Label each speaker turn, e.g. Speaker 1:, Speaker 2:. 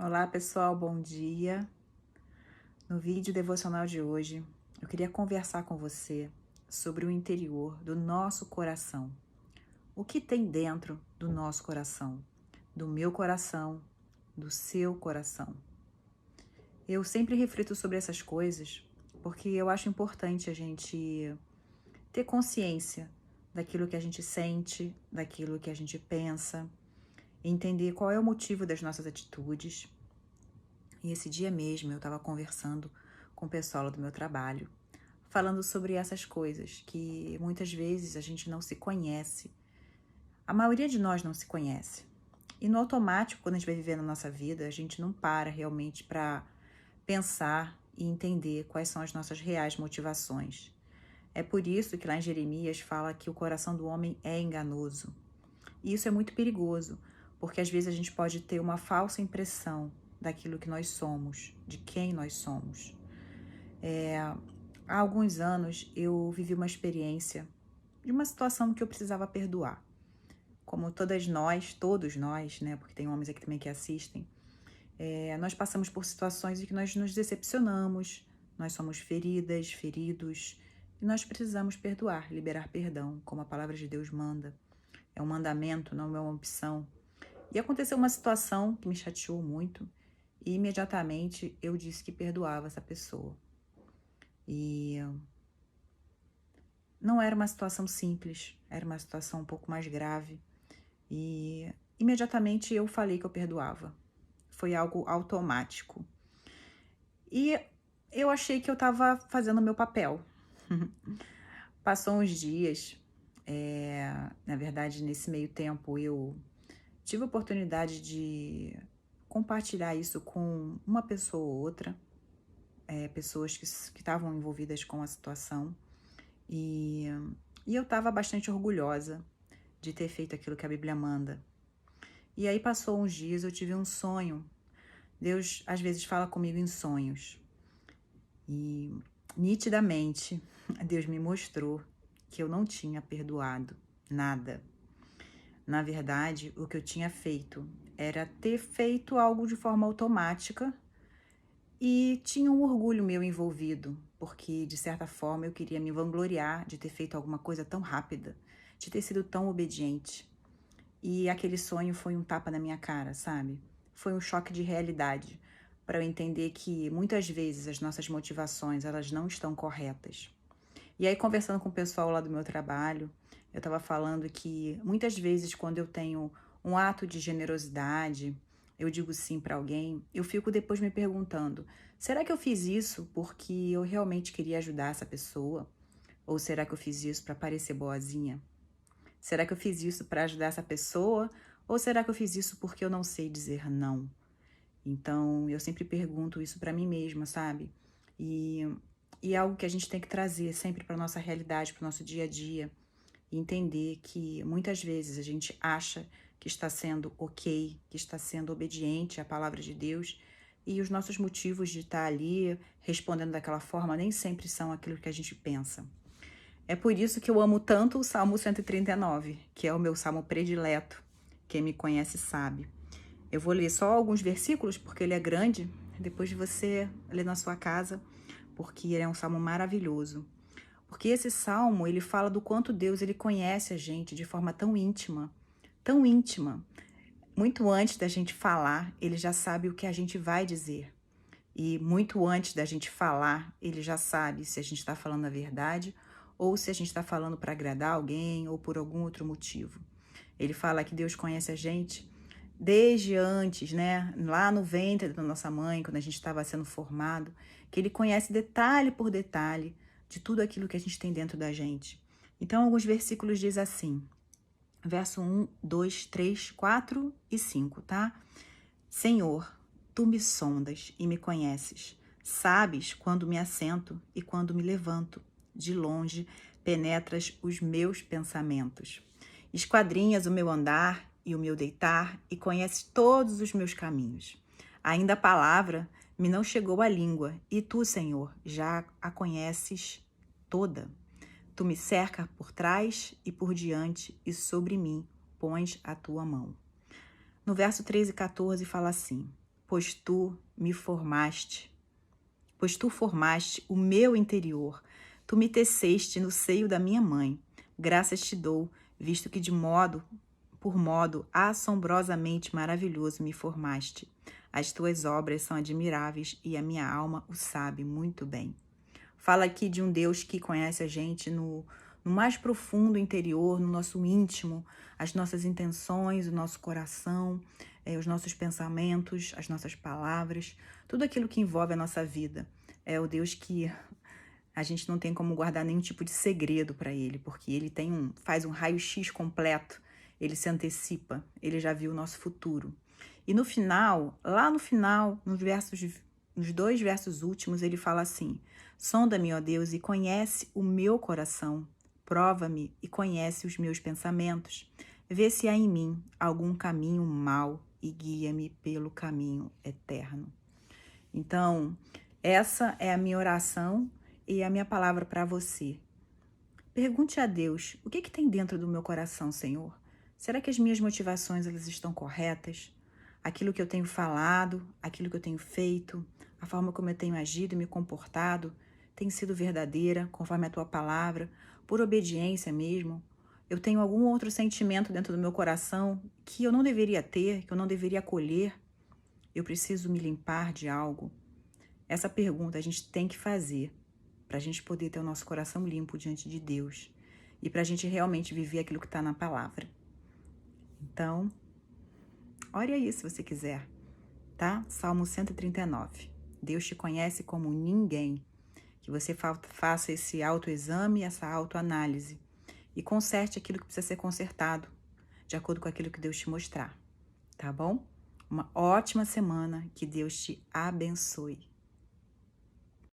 Speaker 1: Olá pessoal, bom dia. No vídeo devocional de hoje, eu queria conversar com você sobre o interior do nosso coração. O que tem dentro do nosso coração, do meu coração, do seu coração. Eu sempre reflito sobre essas coisas porque eu acho importante a gente ter consciência daquilo que a gente sente, daquilo que a gente pensa, entender qual é o motivo das nossas atitudes. E esse dia mesmo eu estava conversando com o pessoal do meu trabalho, falando sobre essas coisas que muitas vezes a gente não se conhece. A maioria de nós não se conhece. E no automático, quando a gente vai viver na nossa vida, a gente não para realmente para pensar e entender quais são as nossas reais motivações. É por isso que lá em Jeremias fala que o coração do homem é enganoso. E isso é muito perigoso, porque às vezes a gente pode ter uma falsa impressão daquilo que nós somos, de quem nós somos. Há alguns anos eu vivi uma experiência de uma situação que eu precisava perdoar. Como todos nós, né, porque tem homens aqui também que assistem, nós passamos por situações em que nós nos decepcionamos, nós somos feridas, feridos, e nós precisamos perdoar, liberar perdão, como a palavra de Deus manda. É um mandamento, não é uma opção. E aconteceu uma situação que me chateou muito e imediatamente eu disse que perdoava essa pessoa. E não era uma situação simples, era uma situação um pouco mais grave. E imediatamente eu falei que eu perdoava. Foi algo automático. E eu achei que eu estava fazendo o meu papel. Passou uns dias, na verdade, nesse meio tempo eu tive a oportunidade de compartilhar isso com uma pessoa ou outra, pessoas que estavam envolvidas com a situação, e, e eu estava bastante orgulhosa de ter feito aquilo que a Bíblia manda. E aí passou uns dias, eu tive um sonho. Deus às vezes fala comigo em sonhos. E nitidamente Deus me mostrou que eu não tinha perdoado nada. Na verdade, o que eu tinha feito era ter feito algo de forma automática e tinha um orgulho meu envolvido, porque de certa forma eu queria me vangloriar de ter feito alguma coisa tão rápida, de ter sido tão obediente. E aquele sonho foi um tapa na minha cara, sabe? Foi um choque de realidade para eu entender que muitas vezes as nossas motivações, elas não estão corretas. E aí, conversando com o pessoal lá do meu trabalho, eu estava falando que muitas vezes quando eu tenho um ato de generosidade, eu digo sim para alguém, eu fico depois me perguntando, será que eu fiz isso porque eu realmente queria ajudar essa pessoa? Ou será que eu fiz isso para parecer boazinha? Será que eu fiz isso para ajudar essa pessoa? Ou será que eu fiz isso porque eu não sei dizer não? Então, eu sempre pergunto isso para mim mesma, sabe? E, e é algo que a gente tem que trazer sempre para nossa realidade, para o nosso dia a dia. E entender que muitas vezes a gente acha que está sendo ok, que está sendo obediente à palavra de Deus, e os nossos motivos de estar ali respondendo daquela forma nem sempre são aquilo que a gente pensa. É por isso que eu amo tanto o Salmo 139, que é o meu salmo predileto. Quem me conhece sabe. Eu vou ler só alguns versículos, porque ele é grande, depois de você ler na sua casa, porque ele é um salmo maravilhoso. Porque esse salmo, ele fala do quanto Deus ele conhece a gente de forma tão íntima, tão íntima. Muito antes da gente falar, ele já sabe o que a gente vai dizer. E muito antes da gente falar, ele já sabe se a gente está falando a verdade ou se a gente está falando para agradar alguém ou por algum outro motivo. Ele fala que Deus conhece a gente desde antes, né? Lá no ventre da nossa mãe, quando a gente estava sendo formado, que ele conhece detalhe por detalhe de tudo aquilo que a gente tem dentro da gente. Então, alguns versículos diz assim, verso 1, 2, 3, 4 e 5, tá? Senhor, tu me sondas e me conheces. Sabes quando me assento e quando me levanto. De longe penetras os meus pensamentos. Esquadrinhas o meu andar e o meu deitar e conheces todos os meus caminhos. Ainda a palavra me não chegou à língua e tu, Senhor, já a conheces toda. Tu me cercas por trás e por diante e sobre mim pões a tua mão. No verso 13 e 14 fala assim, pois tu me formaste. Pois tu formaste o meu interior, tu me teceste no seio da minha mãe. Graças te dou, visto que por modo assombrosamente maravilhoso me formaste. As tuas obras são admiráveis e a minha alma o sabe muito bem. Fala aqui de um Deus que conhece a gente no mais profundo interior, no nosso íntimo, as nossas intenções, o nosso coração, os nossos pensamentos, as nossas palavras, tudo aquilo que envolve a nossa vida. É o Deus que a gente não tem como guardar nenhum tipo de segredo para ele, porque ele faz um raio-x completo, ele se antecipa, ele já viu o nosso futuro. E no final, lá no final, nos 2 versos últimos, ele fala assim: sonda-me, ó Deus, e conhece o meu coração, prova-me e conhece os meus pensamentos, vê se há em mim algum caminho mau e guia-me pelo caminho eterno. Então, essa é a minha oração e a minha palavra para você. Pergunte a Deus, o que tem dentro do meu coração, Senhor? Será que as minhas motivações elas estão corretas? Aquilo que eu tenho falado, aquilo que eu tenho feito, a forma como eu tenho agido e me comportado, tem sido verdadeira, conforme a tua palavra, por obediência mesmo? Eu tenho algum outro sentimento dentro do meu coração que eu não deveria ter, que eu não deveria acolher? Eu preciso me limpar de algo? Essa pergunta a gente tem que fazer para a gente poder ter o nosso coração limpo diante de Deus e para a gente realmente viver aquilo que está na palavra. Então, ore aí se você quiser, tá? Salmo 139. Deus te conhece como ninguém. Que você faça esse autoexame, essa autoanálise e conserte aquilo que precisa ser consertado, de acordo com aquilo que Deus te mostrar, tá bom? Uma ótima semana, que Deus te abençoe.